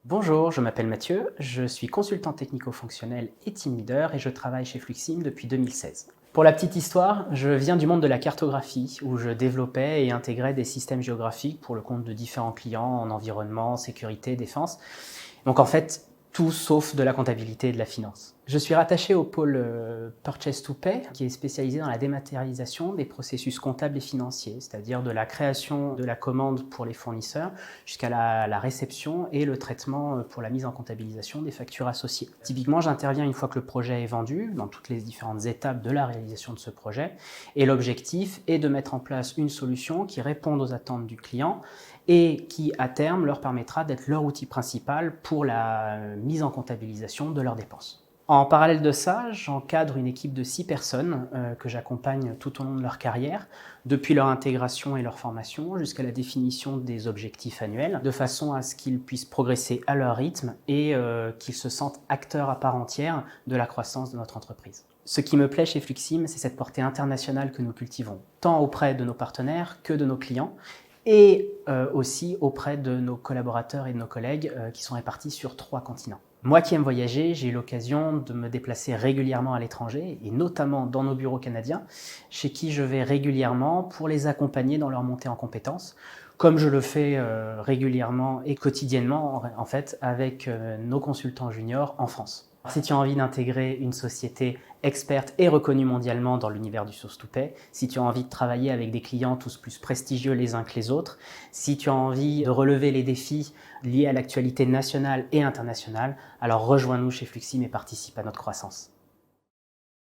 Bonjour, je m'appelle Mathieu, je suis consultant technico-fonctionnel et team leader et je travaille chez Fluxim depuis 2016. Pour la petite histoire, je viens du monde de la cartographie où je développais et intégrais des systèmes géographiques pour le compte de différents clients en environnement, sécurité, défense. Donc en fait, tout sauf de la comptabilité et de la finance. Je suis rattaché au pôle Purchase to Pay, qui est spécialisé dans la dématérialisation des processus comptables et financiers, c'est-à-dire de la création de la commande pour les fournisseurs jusqu'à la réception et le traitement pour la mise en comptabilisation des factures associées. Typiquement, j'interviens une fois que le projet est vendu, dans toutes les différentes étapes de la réalisation de ce projet, et l'objectif est de mettre en place une solution qui réponde aux attentes du client et qui, à terme, leur permettra d'être leur outil principal pour la mise en comptabilisation de leurs dépenses. En parallèle de ça, j'encadre une équipe de 6 personnes que j'accompagne tout au long de leur carrière, depuis leur intégration et leur formation jusqu'à la définition des objectifs annuels, de façon à ce qu'ils puissent progresser à leur rythme et qu'ils se sentent acteurs à part entière de la croissance de notre entreprise. Ce qui me plaît chez Fluxim, c'est cette portée internationale que nous cultivons, tant auprès de nos partenaires que de nos clients, et aussi auprès de nos collaborateurs et de nos collègues qui sont répartis sur 3 continents. Moi qui aime voyager, j'ai eu l'occasion de me déplacer régulièrement à l'étranger, et notamment dans nos bureaux canadiens, chez qui je vais régulièrement pour les accompagner dans leur montée en compétences, comme je le fais régulièrement et quotidiennement en fait avec nos consultants juniors en France. Si tu as envie d'intégrer une société experte et reconnue mondialement dans l'univers du source to pay, si tu as envie de travailler avec des clients tous plus prestigieux les uns que les autres, si tu as envie de relever les défis liés à l'actualité nationale et internationale, alors rejoins-nous chez Fluxim et participe à notre croissance.